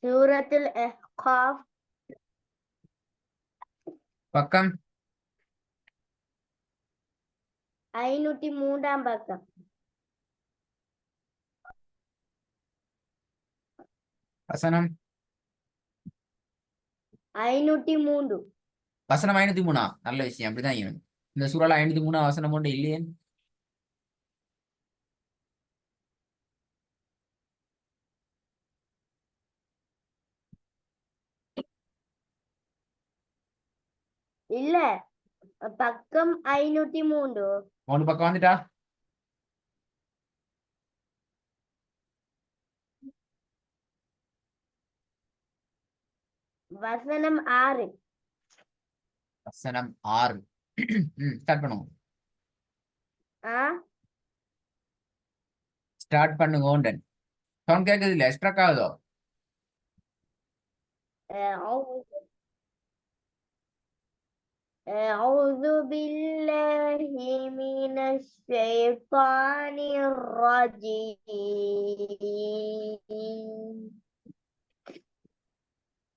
சூரத்துல் அஹ்காஃப் பக்கம் 503 பக்கம். வசனம் 503. வசனம் 503. நல்ல விஷயம். அப்படிதான் இருக்கணும். இந்த சூறால 503 வசனம் ஒன்று இல்லையே. இல்ல, பக்கம் 503. 3 பக்கம் வந்துட்டா. வசனம் 6. வசனம் 6. ஸ்டார்ட் பண்ணுவோம். ஸ்டார்ட் பண்ணுங்க. ஓண்டன் சவுண்ட் கேட்குது இல்ல? ஸ்ட்ரக் ஆகுதோ? أعوذ بالله من الشيطان الرجيم.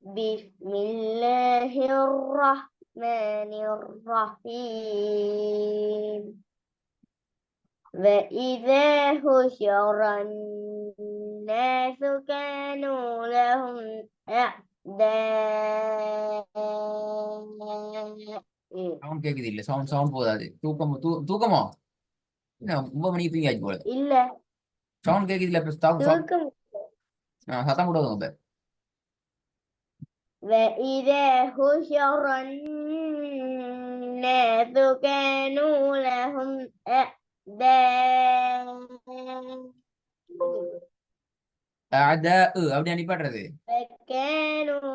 بسم الله الرحمن الرحيم. وإذا حشر الناس كانوا لهم أعداء. சவுண்ட் கேட்குது இல்ல? சவுண்ட் போதாது. தூக்கமோ? என்ன 9 மணிக்கு தூங்கி ஆச்சு போல. இல்ல, சவுண்ட் கேட்குது இல்ல? தூக்கம். சத்தம் போடுவாங்க. وإذا حشر الناس كانوا لهم أعداء. அப்படி அனுப்பிடுறது. فكانوا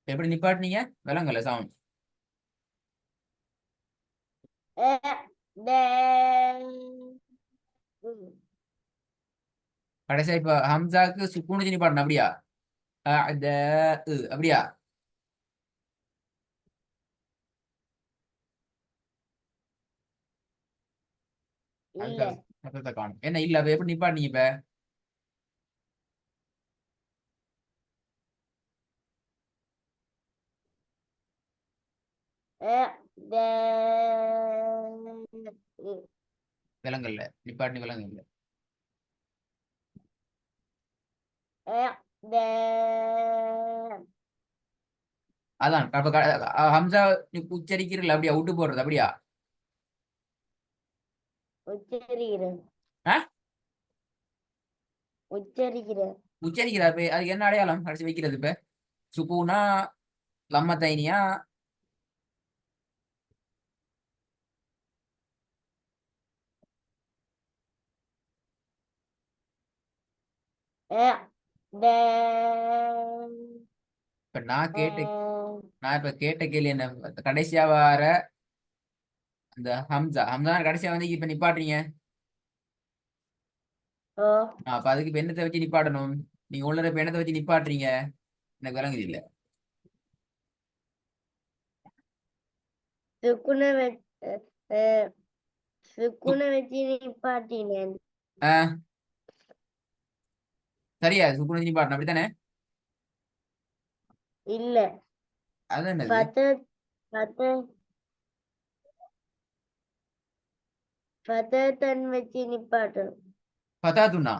எப்படி நிப்பாட்டினீங்க? விலங்கல சவுண்ட். أعداء. கடைசியா இப்ப ஹம்சாக்கு சுக்கூன் வச்சு நிப்பாட்டணும். அப்படியா? அப்படியா? இல்ல, சத்தத்தை காணும். என்ன இல்ல? அப்ப எப்படி நிப்பாட்டினீங்க இப்ப? أعداء. விலங்கல்ல நிப்பாட்டினி. விலங்கல்ல أعداء. அதான். அப்ப ஹம்சா உச்சரிக்கிறீர்கள். அப்படியா? விட்டு போடுறது. அப்படியா? உச்சரிக்கிறேன். உச்சரிக்கிறேன். உச்சரிக்கிறா. இப்ப அதுக்கு என்ன அடையாளம் கடைசி வைக்கிறது? இப்ப சுக்கூனா லம்ம தைனியா? இப்ப நான் இப்ப கேட்ட கேள்வி என்ன? கடைசியா வர அந்த ஹம்சா கடைசியா வந்து இப்ப நிப்பாட்டுறீங்க. அப்ப அதுக்கு இப்ப என்னத்தை வச்சு நிப்பாட்டணும்? நீங்க உள்ள இப்ப என்னத்தை வச்சு நிப்பாட்டுறீங்க? எனக்கு விளங்குது இல்ல. சுக்குன வச்சு நிப்பாட்டினேன். சரியா? சுக்குன வச்சு நிப்பாட்டணும். அப்படித்தானே? இல்ல, அது என்னது? பதத்தன் வச்சு நிப்பாட்டணும். பதாத்துனா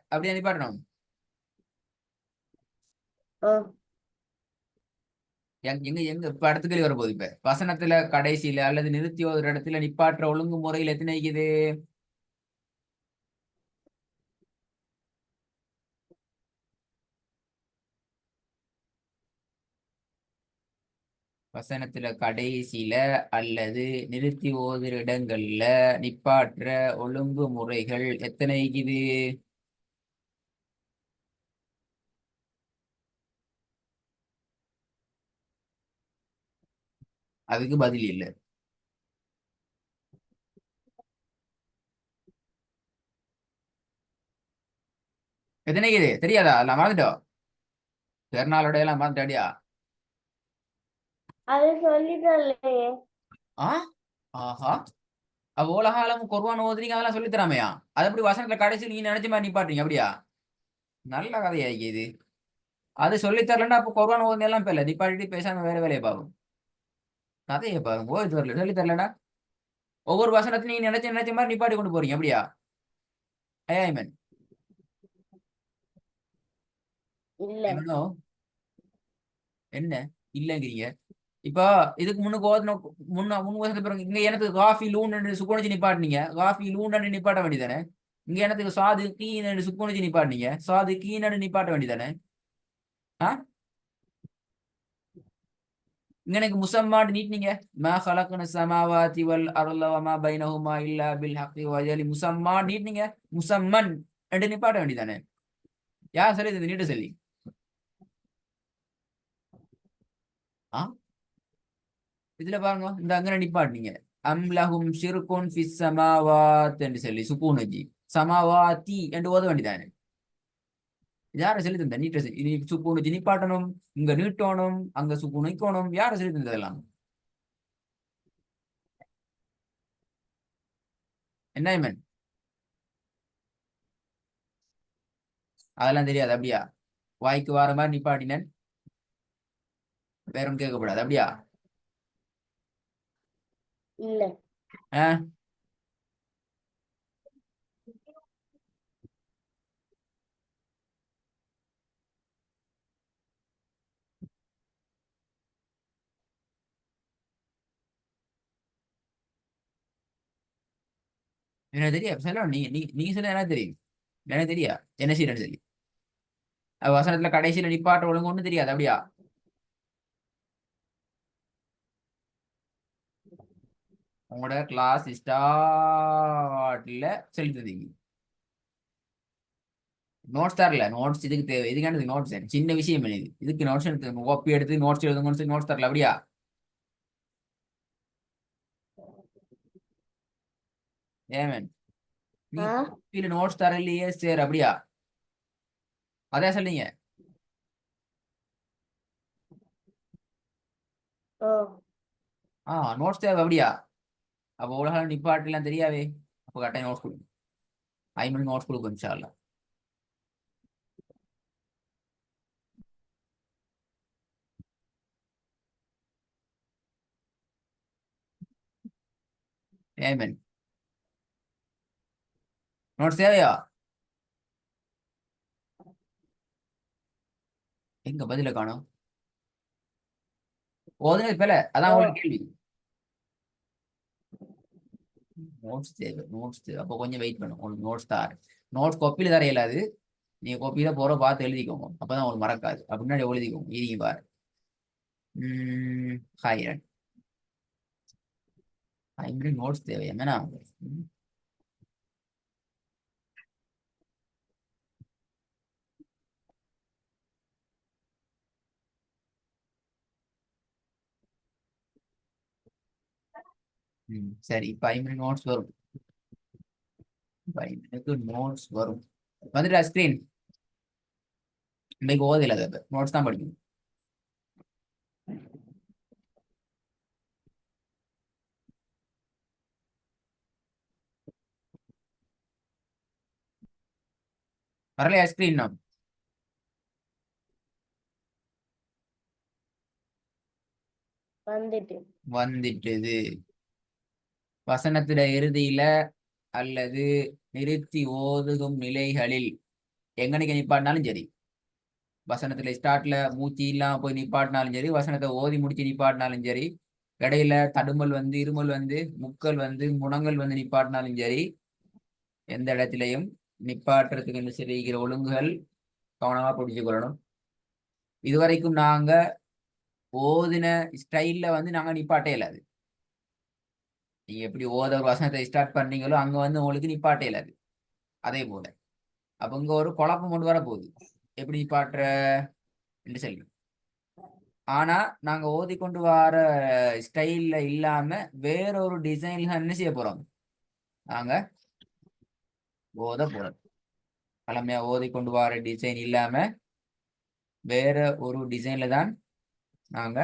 அப்படியே நிப்பாட்டணும். எங்க எங்க இப்ப அடுத்த கேள்வி வரப்போகுது. இப்ப வசனத்துல கடைசியில அல்லது நிறுத்தி ஒரு இடத்துல நிப்பாட்டுற ஒழுங்கு முறையில் எத்தனை இருக்குது? வசனத்துல கடைசியில அல்லது நிறுத்தி ஓதுற இடங்கள்ல நிப்பாற்ற ஒழுங்கு முறைகள் எத்தனை இருக்குது? அதுக்கு பதில் இல்லை. எத்தனைக்கு இது தெரியாதா? எல்லாம் மறந்துட்டோம். பெருநாளோட எல்லாம் மறந்துட்டாடியா? அது சொல்லிட்டல்லையே. ஆ ஆஹா. அப்ப உலகாலம் குர்ஆன் ஓதுறீங்க அதெல்லாம் சொல்லி தராமையா? அது எப்படி வசனத்துல கடைசி நீங்க நினைச்ச மாதிரி நிப்பாட்டுறீங்க அப்படியா? நல்ல கதையா இது. அது சொல்லி தரலன்னா அப்ப குர்ஆன் ஓதுன எல்லாம் இப்ப இல்ல நிப்பாட்டிட்டு பேசாம வேற வேலையை பார்க்கும். கதையை பாருங்க ஓய்வு வரல சொல்லி தரலன்னா ஒவ்வொரு வசனத்தையும் நீங்க நினைச்ச நினைச்ச மாதிரி நிப்பாட்டி கொண்டு போறீங்க அப்படியா? ஐமன் இல்ல. ஐமனோ என்ன இல்லங்கிறீங்க? இப்போ இதுக்கு முன்னுக்கு ஓதுன முன் வருஷத்துக்கு பிறகு இங்க எனக்கு காஃபி லூன்னு சுக்குணிச்சு நிப்பாட்டினீங்க. காஃபி லூன்னு நிப்பாட்ட வேண்டியதானே? இங்க எனக்கு சாது கீன்னு சுக்குணிச்சு நிப்பாட்டினீங்க. சாது கீன்னு நிப்பாட்ட வேண்டியதானே? ஆ இங்க எனக்கு முசம்மாடு நீட்னீங்க. மா ஹலக்ன ஸமாவாதி வல் அர்ல வமா பைனஹுமா இல்லா பில் ஹக்கி வஜலி முசம்மா நீட்னீங்க. முசம்மன் என்று நிப்பாட்ட வேண்டியதானே? யார் சொல்லி இது நீட்ட சொல்லி? ஆ இதுல பாருங்க இந்த அங்க நிப்பாட்டினீங்க. அம்லஹும் ஷிர்குன் ஃபிஸ் ஸமாவாத் என்று சொல்லி சுக்கூன் வச்சு சமாவாதி என்று ஓத வேண்டியதானே? யார சொல்லி தந்த நீட்ட சொல்லி இனி சுக்கூன் வச்சு நிப்பாட்டணும், இங்க நீட்டணும், அங்க சுக்கூன் வைக்கணும். யார சொல்லி தந்ததெல்லாம்? என்ன ஐமன்? அதெல்லாம் தெரியாது அப்படியா? வாய்க்கு வார மாதிரி நிப்பாட்டினேன் வேற ஒன்றும் கேட்கக்கூடாது அப்படியா? இல்ல. ஆ எனக்கு தெரியாது சொல்ல நீங்க சொல்ல எனக்கு தெரியும். எனக்கு தெரியா என்ன செய்யறேன்னு சொல்லி வசனத்துல கடைசியில நிப்பாட்ட ஒழுங்கு ஒன்றும் தெரியாது அப்படியா? உங்களோட கிளாஸ் ஸ்டார்ட்ல சொல்லி தந்தீங்க. நோட்ஸ் தரல. நோட்ஸ் இதுக்கு தேவை. இதுக்கான நோட்ஸ் சின்ன விஷயம் இது. இதுக்கு நோட்ஸ் எடுத்து காப்பி எடுத்து நோட்ஸ் எழுதுங்கன்னு நோட்ஸ் தரல அப்படியா? ஏமன் நீ ஆ காப்பியில நோட்ஸ் தரலையே சரி அப்படியா? அதே சொல்றீங்க. ஓ நோட்ஸ் தேவை அப்படியா? அப்போ உலக நிப்பாட்டெல்லாம் தெரியாவே. அப்போ கட்டாயம் நோட்ஸ் கொடுக்கும். 5 மணி நோட்ஸ் கொடுக்கும் இன்ஷா அல்லாஹ். ஏமன் நோட்ஸ் தேவையா? எங்க பதில காணோம்? ஓதுனது பேல அதான் ஓ உங்களுக்கு கேள்வி. நோட்ஸ் தேவை. நோட்ஸ் தேவை அப்போ கொஞ்சம் வெயிட் பண்ணும். உங்களுக்கு நோட்ஸ் தாரு. நோட்ஸ் காப்பியில தர இயலாது. நீங்க காப்பியில போற பார்த்து எழுதிக்கோங்க. அப்பதான் உங்களுக்கு மறக்காது. முன்னாடி எழுதிக்கோங்க ஈரிங்க பாரு. ஹாய் ஹைப்ரிட் நோட்ஸ் தேவை என்னன்னா சரி இப்ப 5 நோட்ஸ் வரும். 5 நோட்ஸ் வரும். வந்துட்டா ஸ்கிரீன்? இன்னைக்கு ஓதில அதை நோட்ஸ் தான் படிக்கணும். வரலையா ஸ்கிரீன்? வந்துட்டு. வந்துட்டுது. வசனத்துல இறுதியில அல்லது நிறுத்தி ஓதுகும் நிலைகளில் எங்கனைக்கு நிப்பாட்டினாலும் சரி. வசனத்துல ஸ்டார்ட்ல மூச்சு இல்லாம போய் நிப்பாட்டினாலும் சரி, வசனத்தை ஓதி முடிச்சு நிப்பாட்டினாலும் சரி, இடையில தடுமல் வந்து இருமல் வந்து முக்கள் வந்து முனங்கள் வந்து நிப்பாட்டினாலும் சரி, எந்த இடத்திலையும் நிப்பாட்டுறதுக்கு என்ன செய்கிற ஒழுங்குகள் கவனமா பிடிச்சு கொள்ளணும். இதுவரைக்கும் நாங்க ஓதின ஸ்டைல்ல வந்து நாங்க நிப்பாட்டே இல்லாது. நீங்க எப்படி ஓத ஒரு வசனத்தை ஸ்டார்ட் பண்ணீங்களோ அங்க வந்து உங்களுக்கு நிப்பாட்டே இல்லாது. அதே போல அப்ப இங்க ஒரு குழப்பம் கொண்டு வர போகுது. எப்படி நிப்பாட்டுற என்று சொல்லி. ஆனா நாங்க ஓதி கொண்டு வர ஸ்டைல்ல இல்லாம வேற ஒரு டிசைன்ல என்ன செய்ய போறோம்? நாங்க ஓத போறோம். பழமையா ஓதி கொண்டு வர டிசைன் இல்லாம வேற ஒரு டிசைன்ல தான் நாங்க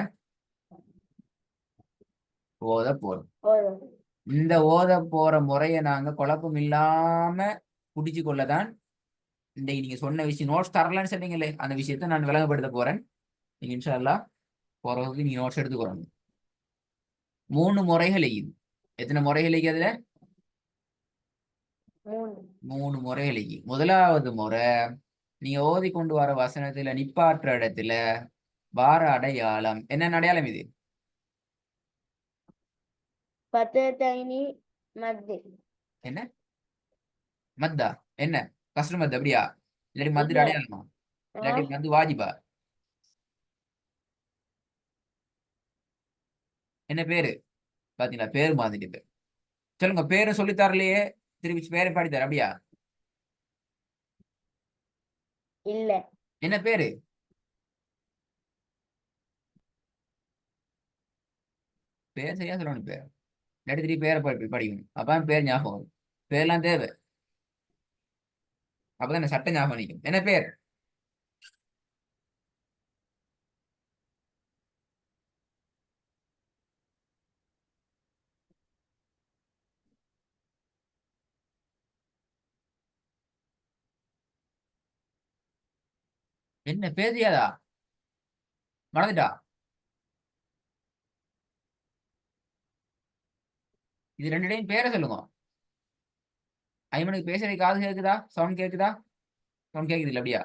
ஓத போறோம். போதும். இந்த ஓத போற முறையை நாங்க குழப்பம் இல்லாம புடிச்சு கொள்ளதான் இன்னைக்கு நீங்க சொன்ன விஷயம் நோட்ஸ் தரலான்னு சொன்னீங்களே அந்த விஷயத்த நான் விளங்கப்படுத்த போறேன். நீங்க இன்ஷா அல்லாஹ் போற வகுப்பு நீங்க நோட்ஸ் எடுத்துக்கிறோம். 3 முறைகள் இது. எத்தனை முறைகள் அதுல? 3. 3 முறைகள். முதலாவது முறை நீங்க ஓதி கொண்டு வர வசனத்துல நிப்பாற்ற இடத்துல வார அடையாளம் என்ன அடையாளம் இது? பத்தத்தைனி மத்தி. என்ன மத்தா? என்ன கஸ்ரு மத் அப்படியா? இல்லாட்டி மத்து இல்ல. அடையாளமா? ஆ, இல்லாட்டி மத்து வாஜிபா? என்ன பேரு? பாத்தீங்களா பேரு மாத்திட்டு. சொல்லுங்க பேரை சொல்லி தரலையே, திருப்பி பேரை பாடி தர அப்படியா? இல்ல. என்ன பேரு? பேர் சரியா சொல்லணும். பேர் இல்லாட்டி திருப்பி பேரை படிக்கணும். அப்பதான் பேர் ஞாபகம் வரும். பேர்லாம் தேவை. அப்பதான் என்ன சட்ட ஞாபகம் நிற்கும். என்ன பேர்? என்ன பேர் தெரியாதா? மறந்துட்டா? இது ரெண்டு டைம் பேரை சொல்லுங்க. ஐமனுக்கு பேசுறது காது கேக்குதா? சவுண்ட் கேக்குதா? சவுண்ட் கேக்குது இல்ல அப்படியா?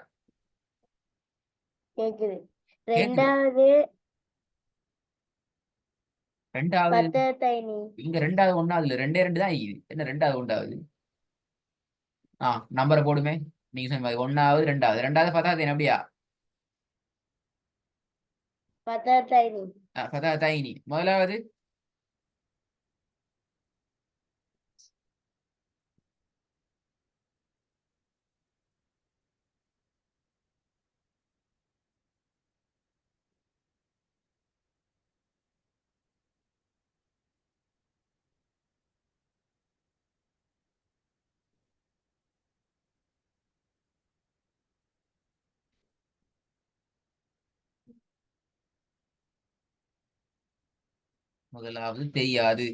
கேக்குது. கேக்குது. ரெண்டாவது ரெண்டாவது பத்தத்தைனி. இங்க ரெண்டாவது ஒண்ணாவது இல்ல, ரெண்டே ரெண்டு தான் இருக்குது. என்ன ரெண்டாவது ஒன்றாவது? நம்பரை போடுமே. நீங்க சொன்ன மாதிரி ஒன்னாவது ரெண்டாவது பத்தாவது என்ன அப்படியா? பத்தத்தைனி. பத்தாவது தைனி. முதலாவது முதலாவது தெரியாது.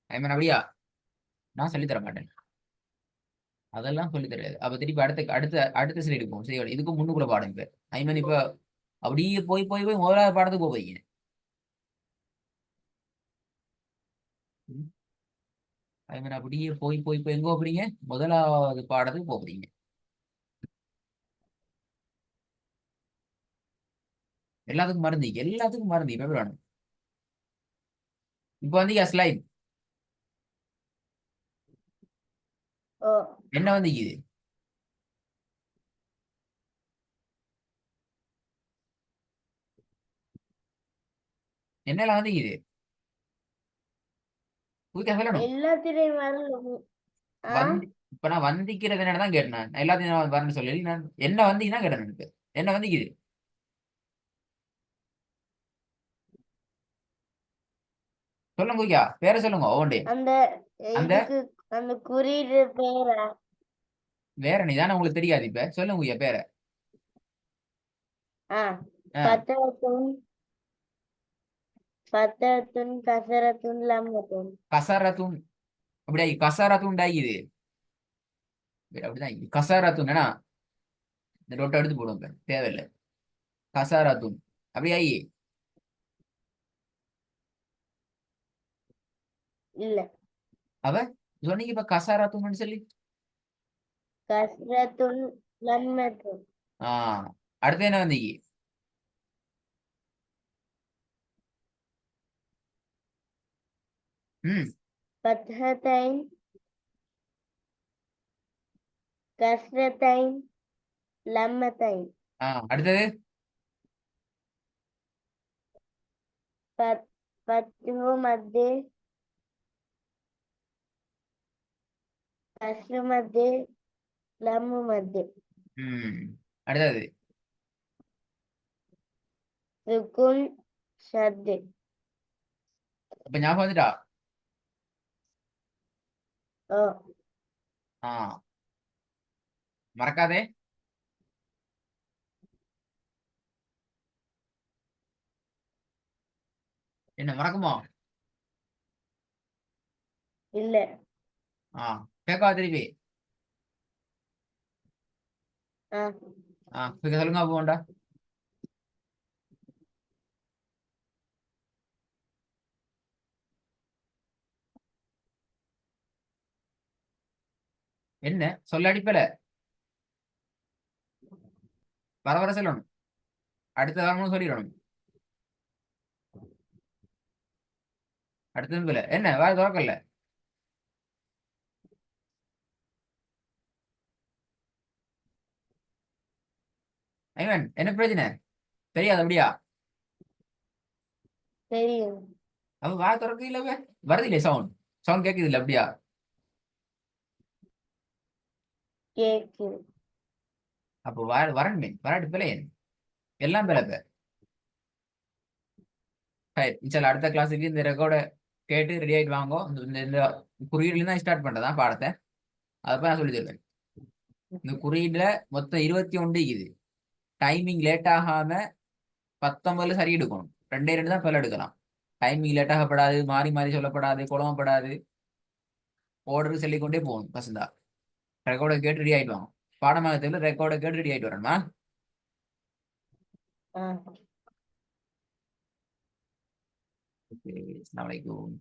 ஐமன் அப்படியா? நான் சொல்லித் தர மாட்டேன். அதெல்லாம் சொல்லித் தெரியாது. அப்ப திருப்பி அடுத்த அடுத்த அடுத்த ஸ்லைடு போகும். சரி இதுக்கு முன்னுக்குள்ள பாடம் இப்ப. ஐமன் இப்ப அப்படியே போய் போய் போய் முதலாவது பாடத்துக்கு போவீங்க. ஐமன் அப்படியே போய் போய் போய் எங்க போறீங்க? முதலாவது பாடத்துக்கு போறீங்க. எல்லாத்துக்கும் மறந்தீங்க இப்ப எப்படி வேணும்? இப்ப வந்து ஸ்லைட் ஓ. என்ன வந்து இது? என்னெல்லாம் வந்து இது? குயிக்கா சொல்லணும். எல்லாத்திலையும் வரல. ஆ, வந்து இப்ப நான் வந்திக்கிறது என்னன்னு தான் கேட்டேன். நான் எல்லாத்தையும் நான் வரேன்னு சொல்லி நான் என்ன வந்தீங்கன்னா கேட்டேன். எனக்கு என்ன வந்திக்குது? சொல்லுங்க குயிக்கா பேரை சொல்லுங்க ஒவ்வொன்றே. அந்த அந்த இதுக்கு அந்த குறியீடு பேரா? வேற நீதானே உங்களுக்கு தெரியாது. இப்ப சொல்லுங்க குயிக்கா பேரை. ஆ, ஆஹ் பத்தத்துன் பத்தத்துன் கசரத்துன் லம்மத்துன். கசரத்துன் அப்படியா? கசரத்துன் இது அப்படிதான் கசரத்துன் என்ன? இந்த ரொட்டை எடுத்து போடுவோம். இப்ப தேவையில்லை. கசரத்துன் அப்படியா? இல்ல. அவ சொன்னீங்க இப்ப கசரத்துன்னு சொல்லி. கசரத்துன் லம்மத்துன். ஆஹ் அடுத்து என்ன வந்தீங்க? ம் பத்தத்தைன் கசரத்தைன் லம்மத்தைன். அடுத்தது பத்து மத்து கஸ்ரு மத்து லம்மு மத்து. ம் அடுத்தது சுக்குன் ஷத்து. இப்ப ஞாபகம் வந்துட்டா? ஓ ஆ மறக்காதே. என்ன மறக்குமோ? இல்ல கேட்கவா திருப்பி? ஆ இப்ப சொல்லுங்க போண்டா. என்ன சொல்ல அடிப்பல? வர வர சொல்லணும். அடுத்த வாரமும் சொல்லிடணும். அடுத்தது என்ன வேற திறக்கல? ஐவன் என்ன பிரச்சனை? தெரியாது அப்படியா? தெரியும். அவ வா திறக்க இல்ல வருது இல்லையா? சவுண்ட் சவுண்ட் கேட்குது இல்ல அப்படியா? கேக்கு. அப்போ வரணுமே வராட்டு பிள்ளையன் எல்லாம் பிள்ளை. சரி அடுத்த கிளாஸுக்கு இந்த ரெக்கார்டை கேட்டு ரெடி ஆகிட்டு வாங்கோ. இந்த குறியீடுல தான் ஸ்டார்ட் பண்றதா பாடத்தை. அதை நான் சொல்லி தருவேன். இந்த குறியீடுல மொத்தம் 21 இருக்குது. டைமிங் லேட் ஆகாம 19 சரி எடுக்கணும். 2 தான் பல எடுக்கலாம். டைமிங் லேட் ஆகப்படாது, மாறி மாறி சொல்லப்படாது, குழம்பப்படாது. ஆர்டர் சொல்லிக்கொண்டே போகணும். பசந்தா ரெக்கார்டை கேட்டு ரெடி ஆகிட்டு வாங்க. பாடமாக தெரியல, ரெக்கார்டை கேட்டு ரெடி ஆகிட்டு வரணுமா? ஆ ஓகே, அஸ்ஸலாமு அலைக்கும்.